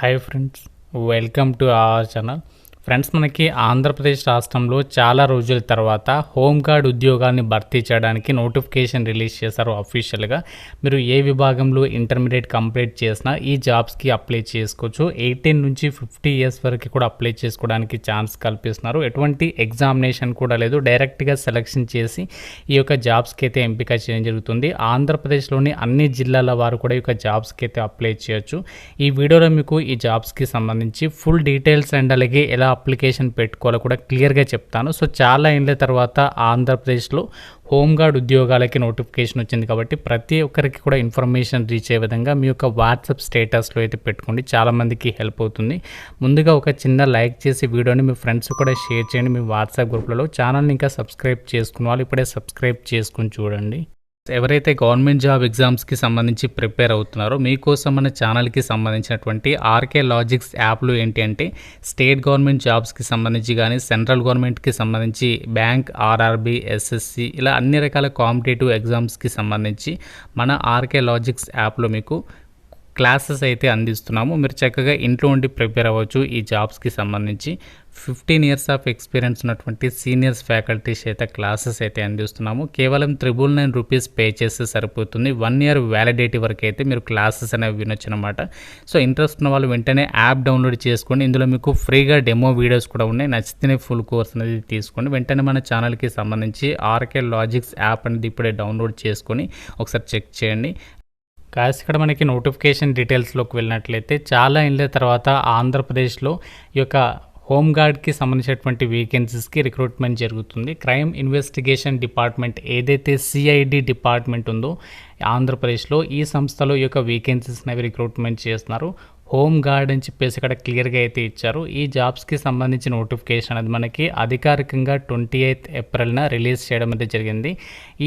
Hi friends, welcome to our channel. Friends, మనకి ఆంధ్రప్రదేశ్ రాష్ట్రంలో చాలా రోజుల తర్వాత హోంగార్డ్ ఉద్యోగాన్ని భర్తీ చేయడానికి నోటిఫికేషన్ రిలీజ్ చేశారు అఫీషియల్గా. మీరు ఏ విభాగంలో ఇంటర్మీడియట్ కంప్లీట్ చేసినా ఈ జాబ్స్కి అప్లై చేసుకోవచ్చు. 18 నుంచి 50 ఇయర్స్ వరకు కూడా అప్లై చేసుకోవడానికి ఛాన్స్ కల్పిస్తున్నారు. ఎటువంటి ఎగ్జామినేషన్ కూడా లేదు, డైరెక్ట్గా సెలెక్షన్ చేసి ఈ యొక్క జాబ్స్కి అయితే ఎంపిక చేయడం జరుగుతుంది. ఆంధ్రప్రదేశ్లోని అన్ని జిల్లాల వారు కూడా ఈ యొక్క జాబ్స్కి అయితే అప్లై చేయొచ్చు. ఈ వీడియోలో మీకు ఈ జాబ్స్కి సంబంధించి ఫుల్ డీటెయిల్స్ అండ్ అలాగే ఎలా అప్లికేషన్ పెట్టుకోవాలో కూడా క్లియర్గా చెప్తాను. సో చాలా ఏళ్ళ తర్వాత ఆంధ్రప్రదేశ్లో హోంగార్డ్ ఉద్యోగాలకి నోటిఫికేషన్ వచ్చింది కాబట్టి ప్రతి ఒక్కరికి కూడా ఇన్ఫర్మేషన్ రీచ్ అయ్యే విధంగా మీ యొక్క వాట్సాప్ స్టేటస్లో అయితే పెట్టుకోండి, చాలామందికి హెల్ప్ అవుతుంది. ముందుగా ఒక చిన్న లైక్ చేసి వీడియోని మీ ఫ్రెండ్స్ కూడా షేర్ చేయండి. మీ వాట్సాప్ గ్రూప్లలో ఛానల్ని ఇంకా సబ్స్క్రైబ్ చేసుకున్న వాళ్ళు ఇప్పుడే సబ్స్క్రైబ్ చేసుకుని చూడండి. ఎవరైతే గవర్నమెంట్ జాబ్ ఎగ్జామ్స్కి సంబంధించి ప్రిపేర్ అవుతున్నారో మీకోసం మన ఛానల్కి సంబంధించినటువంటి ఆర్కే లాజిక్స్ యాప్లు ఏంటి అంటే స్టేట్ గవర్నమెంట్ జాబ్స్కి సంబంధించి కానీ సెంట్రల్ గవర్నమెంట్కి సంబంధించి బ్యాంక్, ఆర్ఆర్బీ, ఎస్ఎస్సి ఇలా అన్ని రకాల కాంపిటేటివ్ ఎగ్జామ్స్కి సంబంధించి మన ఆర్కే లాజిక్స్ యాప్లో మీకు క్లాసెస్ అయితే అందిస్తున్నాము. మీరు చక్కగా ఇంట్లో ఉండి ప్రిపేర్ అవ్వచ్చు. ఈ జాబ్స్కి సంబంధించి 15 ఇయర్స్ ఆఫ్ ఎక్స్పీరియన్స్ ఉన్నటువంటి సీనియర్స్ ఫ్యాకల్టీస్ అయితే క్లాసెస్ అయితే అందిస్తున్నాము. కేవలం 999 రూపీస్ పే చేస్తే సరిపోతుంది. 1 ఇయర్ వ్యాలిడిటీ వరకు అయితే మీరు క్లాసెస్ అనేవి వినొచ్చు అనమాట. సో ఇంట్రెస్ట్ ఉన్న వాళ్ళు వెంటనే యాప్ డౌన్లోడ్ చేసుకోండి. ఇందులో మీకు ఫ్రీగా డెమో వీడియోస్ కూడా ఉన్నాయి. నచ్చితేనే ఫుల్ కోర్స్ అనేది తీసుకోండి. వెంటనే మన ఛానల్కి సంబంధించి ఆర్కే లాజిక్స్ యాప్ అనేది ఇప్పుడే డౌన్లోడ్ చేసుకొని ఒకసారి చెక్ చేయండి. కాస్ ఇక్కడ మనకి నోటిఫికేషన్ డీటెయిల్స్లోకి వెళ్ళినట్లయితే చాలా ఏళ్ళ తర్వాత ఆంధ్రప్రదేశ్లో ఈ యొక్క హోంగార్డ్కి సంబంధించినటువంటి వేకెన్సీస్కి రిక్రూట్మెంట్ జరుగుతుంది. క్రైమ్ ఇన్వెస్టిగేషన్ డిపార్ట్మెంట్ ఏదైతే సిఐడి డిపార్ట్మెంట్ ఉందో ఆంధ్రప్రదేశ్లో ఈ సంస్థలో ఈ యొక్క వేకెన్సీస్ అనేవి రిక్రూట్మెంట్ చేస్తున్నారు. హోమ్ గార్డ్ అని చెప్పేసి ఇక్కడ క్లియర్గా అయితే ఇచ్చారు. ఈ జాబ్స్కి సంబంధించిన నోటిఫికేషన్ అది మనకి అధికారికంగా 28 ఏప్రిల్న రిలీజ్ చేయడం అయితే జరిగింది.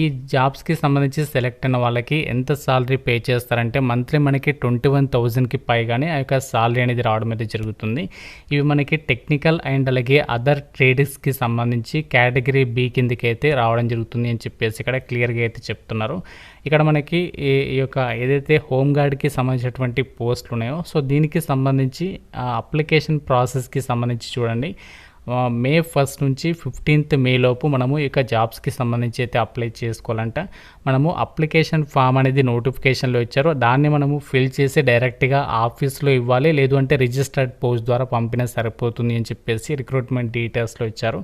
ఈ జాబ్స్కి సంబంధించి సెలెక్ట్ అయిన వాళ్ళకి ఎంత సాలరీ పే చేస్తారంటే మంత్లీ మనకి 21,000కి పైగానే ఆ యొక్క సాలరీ అనేది రావడం అయితే జరుగుతుంది. ఇవి మనకి టెక్నికల్ అండ్ అలాగే అదర్ ట్రేడ్స్కి సంబంధించి కేటగిరీ బి కిందకి అయితే రావడం జరుగుతుంది అని చెప్పేసి ఇక్కడ క్లియర్గా అయితే చెప్తున్నారు. ఇక్కడ మనకి ఈ యొక్క ఏదైతే హోంగార్డ్కి సంబంధించినటువంటి పోస్టులు ఉన్నాయో సో దీనికి సంబంధించి అప్లికేషన్ ప్రాసెస్కి సంబంధించి చూడండి. మే 1 నుంచి 15th మే లోపు మనము ఇక జాబ్స్కి సంబంధించి అయితే అప్లై చేసుకోవాలంట. మనము అప్లికేషన్ ఫామ్ అనేది నోటిఫికేషన్లో ఇచ్చారు, దాన్ని మనము ఫిల్ చేసి డైరెక్ట్గా ఆఫీస్లో ఇవ్వాలి, లేదు అంటే రిజిస్టర్డ్ పోస్ట్ ద్వారా పంపినా సరిపోతుంది అని చెప్పేసి రిక్రూట్మెంట్ డీటెయిల్స్లో ఇచ్చారు.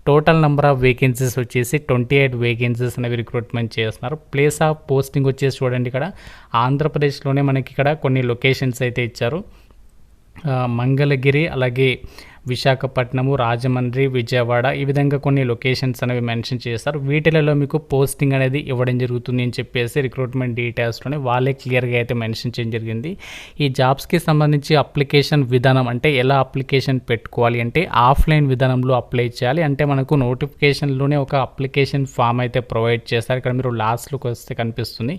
టోటల్ నెంబర్ ఆఫ్ వేకెన్సీస్ వచ్చేసి 28 వేకెన్సీస్ అనేవి రిక్రూట్మెంట్ చేస్తున్నారు. ప్లేస్ ఆఫ్ పోస్టింగ్ వచ్చేసి చూడండి, ఇక్కడ ఆంధ్రప్రదేశ్లోనే మనకి ఇక్కడ కొన్ని లొకేషన్స్ అయితే ఇచ్చారు. మంగళగిరి, అలాగే విశాఖపట్నము, రాజమండ్రి, విజయవాడ ఈ విధంగా కొన్ని లొకేషన్స్ అనేవి మెన్షన్ చేస్తారు. వీటిలలో మీకు పోస్టింగ్ అనేది ఇవ్వడం జరుగుతుంది అని చెప్పేసి రిక్రూట్మెంట్ డీటెయిల్స్లోనే వాళ్ళే క్లియర్గా అయితే మెన్షన్ చేయడం జరిగింది. ఈ జాబ్స్కి సంబంధించి అప్లికేషన్ విధానం అంటే ఎలా అప్లికేషన్ పెట్టుకోవాలి అంటే ఆఫ్లైన్ విధానంలో అప్లై చేయాలి. అంటే మనకు నోటిఫికేషన్లోనే ఒక అప్లికేషన్ ఫామ్ అయితే ప్రొవైడ్ చేస్తారు. ఇక్కడ మీరు లాస్ట్లోకి వస్తే కనిపిస్తుంది.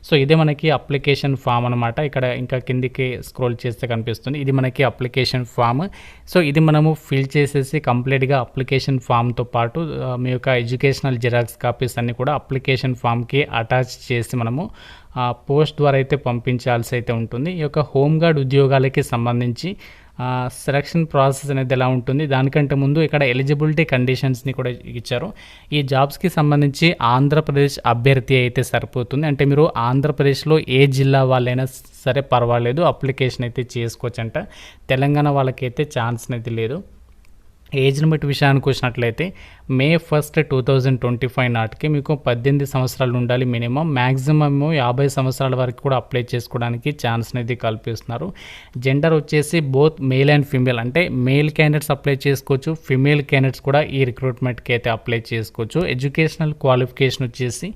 సో ఇదే మనకి అప్లికేషన్ ఫామ్ అనమాట. ఇక్కడ ఇంకా కిందికి స్క్రోల్ చేస్తే కనిపిస్తుంది. ఇది మనకి అప్లికేషన్ ఫామ్. సో ఇది మనము ఫిల్ చేసేసి కంప్లీట్గా అప్లికేషన్ ఫామ్తో పాటు మీ యొక్క ఎడ్యుకేషనల్ జిరాక్స్ కాపీస్ అన్నీ కూడా అప్లికేషన్ ఫామ్కి అటాచ్ చేసి మనము పోస్ట్ ద్వారా అయితే పంపించాల్సి అయితే ఉంటుంది. ఈ యొక్క హోంగార్డ్ ఉద్యోగాలకి సంబంధించి సెలక్షన్ ప్రాసెస్ అనేది ఎలా ఉంటుంది, దానికంటే ముందు ఇక్కడ ఎలిజిబిలిటీ కండిషన్స్ని కూడా ఇచ్చారు. ఈ జాబ్స్కి సంబంధించి ఆంధ్రప్రదేశ్ అభ్యర్థి అయితే సరిపోతుంది. అంటే మీరు ఆంధ్రప్రదేశ్లో ఏ జిల్లా వాళ్ళైనా సరే పర్వాలేదు, అప్లికేషన్ అయితే చేసుకోవచ్చంట. తెలంగాణ వాళ్ళకైతే ఛాన్స్ అనేది లేదు. ఏజ్ లిమిట్ విషయానికి వచ్చినట్లయితే మే 1, 2025 నాటికి మీకు 18 సంవత్సరాలు ఉండాలి మినిమం. మ్యాక్సిమమ్ 50 సంవత్సరాల వరకు కూడా అప్లై చేసుకోవడానికి ఛాన్స్ అనేది కల్పిస్తున్నారు. జెండర్ వచ్చేసి బోత్ మేల్ అండ్ ఫీమేల్, అంటే మేల్ క్యాండిడేట్స్ అప్లై చేసుకోవచ్చు, ఫీమేల్ క్యాండిడేట్స్ కూడా ఈ రిక్రూట్మెంట్కి అయితే అప్లై చేసుకోవచ్చు. ఎడ్యుకేషనల్ క్వాలిఫికేషన్ వచ్చేసి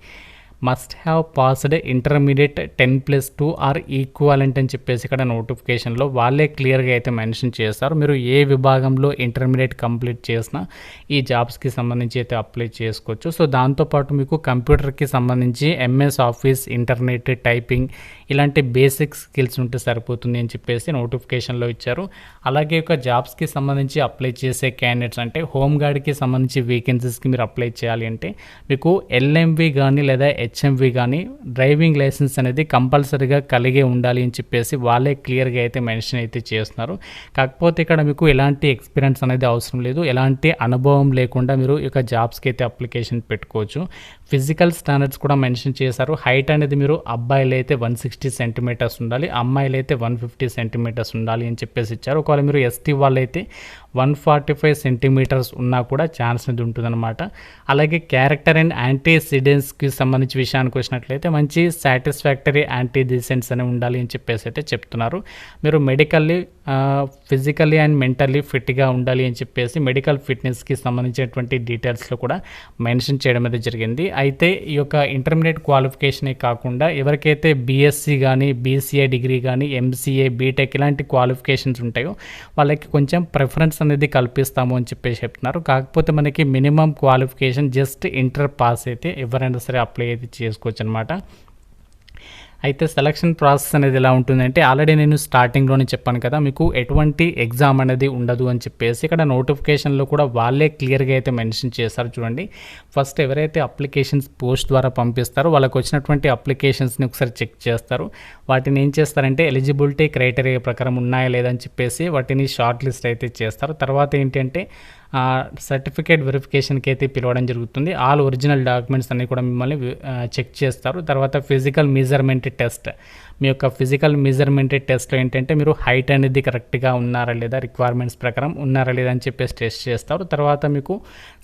must have passed intermediate 10+2 or equivalent అని చెప్పేసి ఇక్కడ నోటిఫికేషన్లో వాళ్ళే క్లియర్గా అయితే మెన్షన్ చేస్తారు. మీరు ఏ విభాగంలో ఇంటర్మీడియట్ కంప్లీట్ చేసినా ఈ జాబ్స్కి సంబంధించి అయితే అప్లై చేసుకోవచ్చు. సో దాంతోపాటు మీకు కంప్యూటర్కి సంబంధించి ఎంఎస్ ఆఫీస్, ఇంటర్నెట్, టైపింగ్ ఇలాంటి బేసిక్ స్కిల్స్ ఉంటే సరిపోతుంది అని చెప్పేసి నోటిఫికేషన్లో ఇచ్చారు. అలాగే ఒక జాబ్స్కి సంబంధించి అప్లై చేసే క్యాండిడేట్స్ అంటే హోమ్ గార్డ్కి సంబంధించి వేకెన్సీస్కి మీరు అప్లై చేయాలి అంటే మీకు ఎల్ఎంవి కానీ లేదా హెచ్ఎంవి కానీ డ్రైవింగ్ లైసెన్స్ అనేది కంపల్సరీగా కలిగే ఉండాలి అని చెప్పేసి వాళ్ళే క్లియర్గా అయితే మెన్షన్ అయితే చేస్తున్నారు. కాకపోతే ఇక్కడ మీకు ఎలాంటి ఎక్స్పీరియన్స్ అనేది అవసరం లేదు, ఎలాంటి అనుభవం లేకుండా మీరు ఈ యొక్క జాబ్స్కి అయితే అప్లికేషన్ పెట్టుకోవచ్చు. ఫిజికల్ స్టాండర్డ్స్ కూడా మెన్షన్ చేశారు. హైట్ అనేది మీరు అబ్బాయిలు అయితే 160 సెంటీమీటర్స్ ఉండాలి, అమ్మాయిలు అయితే 150 సెంటీమీటర్స్ ఉండాలి అని చెప్పేసి ఇచ్చారు. ఒకవేళ మీరు ఎస్టీ వాళ్ళు అయితే 145 సెంటీమీటర్స్ ఉన్నా కూడా ఛాన్స్ అనేది ఉంటుందన్నమాట. అలాగే క్యారెక్టర్ అండ్ యాంటీసిడెంట్స్కి సంబంధించి విషయానికి వచ్చినట్లయితే మంచి సాటిస్ఫాక్టరీ యాంటీసిడెంట్స్ అనేవి ఉండాలి అని చెప్పేసి అయితే చెప్తున్నారు. మీరు మెడికల్లీ ఫిజికల్లీ అండ్ మెంటల్లీ ఫిట్గా ఉండాలి అని చెప్పేసి మెడికల్ ఫిట్నెస్కి సంబంధించినటువంటి డీటెయిల్స్లో కూడా మెన్షన్ చేయడం అనేది జరిగింది. అయితే ఈ యొక్క ఇంటర్మీడియట్ క్వాలిఫికేషనే కాకుండా ఎవరికైతే బీఎస్సీ కానీ బీసీఏ డిగ్రీ కానీ ఎంసీఏ బీటెక్ ఇలాంటి క్వాలిఫికేషన్స్ ఉంటాయో వాళ్ళకి కొంచెం ప్రిఫరెన్స్ అనేది కల్పిస్తాము అని చెప్పేసి చెప్తున్నారు. కాకపోతే మనకి minimum qualification just inter pass అయితే ఎవరైనా సరే అప్లై అయితే చేసుకోవచ్చు అనమాట. అయితే సెలక్షన్ ప్రాసెస్ అనేది ఎలా ఉంటుందంటే ఆల్రెడీ నేను స్టార్టింగ్లోనే చెప్పాను కదా, మీకు ఎటువంటి ఎగ్జామ్ అనేది ఉండదు అని చెప్పేసి ఇక్కడ నోటిఫికేషన్లో కూడా వాళ్ళే క్లియర్గా అయితే మెన్షన్ చేశారు. చూడండి, ఫస్ట్ ఎవరైతే అప్లికేషన్స్ పోస్ట్ ద్వారా పంపిస్తారో వాళ్ళకి వచ్చినటువంటి అప్లికేషన్స్ని ఒకసారి చెక్ చేస్తారు. వాటిని ఏం చేస్తారంటే ఎలిజిబిలిటీ క్రైటీరియా ప్రకారం ఉన్నాయా లేదని చెప్పేసి వాటిని షార్ట్ లిస్ట్ అయితే చేస్తారు. తర్వాత ఏంటంటే సర్టిఫికేట్ వెరిఫికేషన్కి అయితే పిలవడం జరుగుతుంది. ఆల్ ఒరిజినల్ డాక్యుమెంట్స్ అన్నీ కూడా మిమ్మల్ని చెక్ చేస్తారు. తర్వాత ఫిజికల్ మెజర్మెంట్ టెస్ట్, మీ యొక్క ఫిజికల్ మెజర్మెంట్ టెస్ట్లో ఏంటంటే మీరు హైట్ అనేది కరెక్ట్గా ఉన్నారా లేదా, రిక్వైర్మెంట్స్ ప్రకారం ఉన్నారా లేదా అని చెప్పేసి టెస్ట్ చేస్తారు. తర్వాత మీకు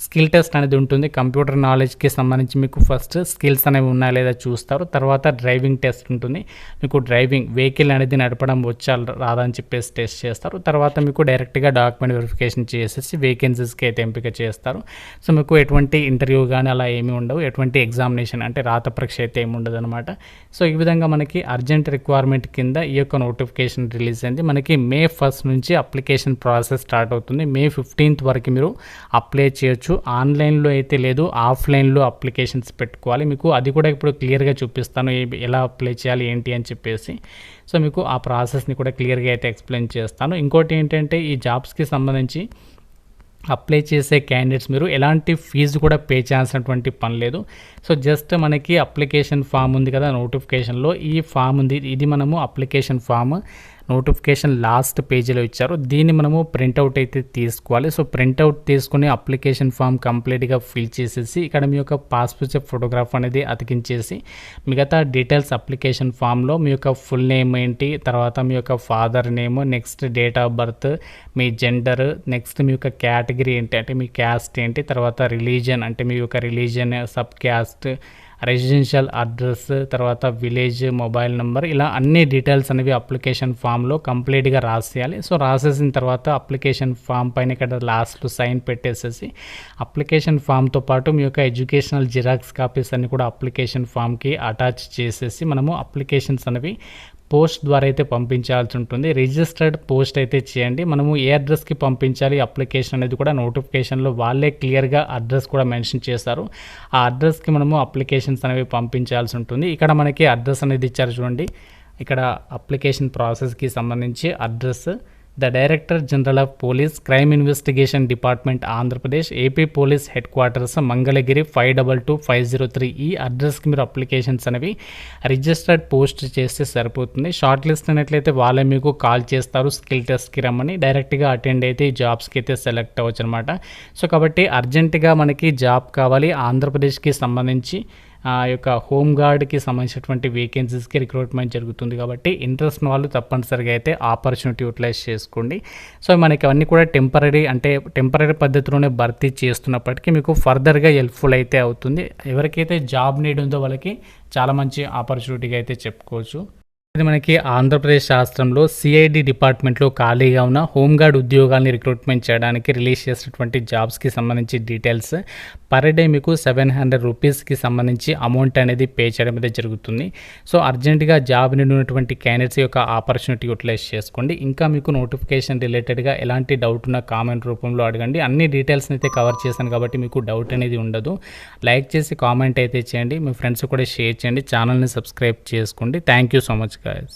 స్కిల్ టెస్ట్ అనేది ఉంటుంది. కంప్యూటర్ నాలెడ్జ్కి సంబంధించి మీకు ఫస్ట్ స్కిల్స్ అనేవి ఉన్నాయా లేదా చూస్తారు. తర్వాత డ్రైవింగ్ టెస్ట్ ఉంటుంది. మీకు డ్రైవింగ్ వెహికల్ అనేది నడపడం వచ్చా రాదా అని చెప్పేసి టెస్ట్ చేస్తారు. తర్వాత మీకు డైరెక్ట్గా డాక్యుమెంట్ వెరిఫికేషన్ చేసేసి వేకెన్సీస్కి అయితే ఎంపిక చేస్తారు. సో మీకు ఎటువంటి ఇంటర్వ్యూ కానీ అలా ఏమీ ఉండవు, ఎటువంటి ఎగ్జామినేషన్ అంటే రాత పరీక్ష అయితే ఏమి ఉండదు అనమాట. సో ఈ విధంగా మనకి అర్జెంట్ రిక్వైర్మెంట్ కింద ఈ యొక్క నోటిఫికేషన్ రిలీజ్ అయింది. మనకి May 1 నుంచి అప్లికేషన్ ప్రాసెస్ స్టార్ట్ అవుతుంది. May 15 వరకు మీరు అప్లై చేయొచ్చు. ఆన్లైన్లో అయితే లేదు, ఆఫ్లైన్లో అప్లికేషన్స్ పెట్టుకోవాలి. మీకు అది కూడా ఇప్పుడు క్లియర్గా చూపిస్తాను ఎలా అప్లై చేయాలి ఏంటి అని చెప్పేసి. సో మీకు ఆ ప్రాసెస్ని కూడా క్లియర్గా అయితే ఎక్స్ప్లెయిన్ చేస్తాను. ఇంకోటి ఏంటంటే ఈ జాబ్స్కి సంబంధించి అప్లై చేసే క్యాండిడేట్స్ మీరు ఎలాంటి ఫీజు కూడా పే చేయాల్సినటువంటి పని లేదు. సో జస్ట్ మనకి అప్లికేషన్ ఫామ్ ఉంది కదా నోటిఫికేషన్లో, ఈ ఫామ్ ఉంది, ఇది మనము అప్లికేషన్ ఫామ్ నోటిఫికేషన్ లాస్ట్ పేజీలో ఇచ్చారు. దీన్ని మనము ప్రింట్అవుట్ అయితే తీసుకోవాలి. సో ప్రింట్అవుట్ తీసుకుని అప్లికేషన్ ఫామ్ కంప్లీట్గా ఫిల్ చేసేసి ఇక్కడ మీ యొక్క పాస్పోర్ట్ సైజ్ ఫోటోగ్రాఫ్ అనేది అతికించేసి మిగతా డీటెయిల్స్ అప్లికేషన్ ఫామ్లో మీ యొక్క ఫుల్ నేమ్ ఏంటి, తర్వాత మీ యొక్క father name, next date of birth, మీ జెండర్, నెక్స్ట్ మీ యొక్క కేటగిరీ ఏంటి అంటే మీ క్యాస్ట్ ఏంటి, తర్వాత రిలీజియన్ అంటే మీ యొక్క religion, sub caste, residential address, తర్వాత విలేజ్, మొబైల్ నెంబర్, ఇలా అన్ని డీటెయిల్స్ అనేవి అప్లికేషన్ ఫామ్లో కంప్లీట్గా రాసేయాలి. సో రాసేసిన తర్వాత అప్లికేషన్ ఫామ్ పైన ఇక్కడ లాస్ట్లో సైన్ పెట్టేసేసి అప్లికేషన్ ఫామ్తో పాటు మీ యొక్క ఎడ్యుకేషనల్ జిరాక్స్ కాపీస్ అన్ని కూడా అప్లికేషన్ ఫామ్కి అటాచ్ చేసేసి మనము అప్లికేషన్స్ అనేవి పోస్ట్ ద్వారా అయితే పంపించాల్సి ఉంటుంది. రిజిస్టర్డ్ పోస్ట్ అయితే చేయండి. మనము ఏ అడ్రస్కి పంపించాలి అప్లికేషన్ అనేది కూడా నోటిఫికేషన్లో వాళ్ళే క్లియర్గా అడ్రస్ కూడా మెన్షన్ చేశారు. ఆ అడ్రస్కి మనము అప్లికేషన్స్ అనేవి పంపించాల్సి ఉంటుంది. ఇక్కడ మనకి అడ్రస్ అనేది ఇచ్చారు చూడండి. ఇక్కడ అప్లికేషన్ ప్రాసెస్కి సంబంధించి address the director general of police crime investigation department Andhra Pradesh, AP police head quarters Mangalagiri 522503. ఈ అడ్రస్కి మీరు అప్లికేషన్స్ అనేవి రిజిస్టర్డ్ పోస్ట్ చేస్తే సరిపోతుంది. షార్ట్ లిస్ట్ అయినట్లయితే వాళ్ళే మీకు కాల్ చేస్తారు స్కిల్ టెస్ట్కి రమ్మని, డైరెక్ట్గా అటెండ్ అయితే ఈ జాబ్స్కి అయితే సెలెక్ట్ అవ్వచ్చు అనమాట. సో కాబట్టి అర్జెంటుగా మనకి జాబ్ కావాలి, ఆంధ్రప్రదేశ్కి సంబంధించి ఆ యొక్క హోమ్ గార్డ్కి సంబంధించినటువంటి వేకెన్సీస్కి రిక్రూట్మెంట్ జరుగుతుంది. కాబట్టి ఇంట్రెస్ట్ ఉన్న వాళ్ళు తప్పనిసరిగా అయితే ఆపర్చునిటీ యూటిలైజ్ చేసుకోండి. సో మనకి అవన్నీ కూడా టెంపరీ పద్ధతిలోనే భర్తీ చేస్తున్నప్పటికీ మీకు ఫర్దర్గా హెల్ప్ఫుల్ అయితే అవుతుంది. ఎవరికైతే జాబ్ నీడ్ ఉందో వాళ్ళకి చాలా మంచి ఆపర్చునిటీగా అయితే చెప్పుకోవచ్చు. ఇది మనకి ఆంధ్రప్రదేశ్ రాష్ట్రంలో సిఐడి డిపార్ట్మెంట్లో ఖాళీగా ఉన్న హోంగార్డ్ ఉద్యోగాల్ని రిక్రూట్మెంట్ చేయడానికి రిలీజ్ చేసినటువంటి జాబ్స్కి సంబంధించి డీటెయిల్స్. పర్ డే మీకు 700 రూపీస్కి సంబంధించి అమౌంట్ అనేది పే చేయడం అయితే జరుగుతుంది. సో అర్జెంటుగా జాబ్ నిండి ఉన్నటువంటి క్యాండిడేట్స్ యొక్క ఆపర్చునిటీ యూటిలైజ్ చేసుకోండి. ఇంకా మీకు నోటిఫికేషన్ రిలేటెడ్గా ఎలాంటి డౌట్ ఉన్న కామెంట్ రూపంలో అడగండి. అన్ని డీటెయిల్స్ని అయితే కవర్ చేశాను కాబట్టి మీకు డౌట్ అనేది ఉండదు. లైక్ చేసి కామెంట్ అయితే చేయండి, మీ ఫ్రెండ్స్ కూడా షేర్ చేయండి, ఛానల్ని సబ్స్క్రైబ్ చేసుకోండి. Thank you so much guys.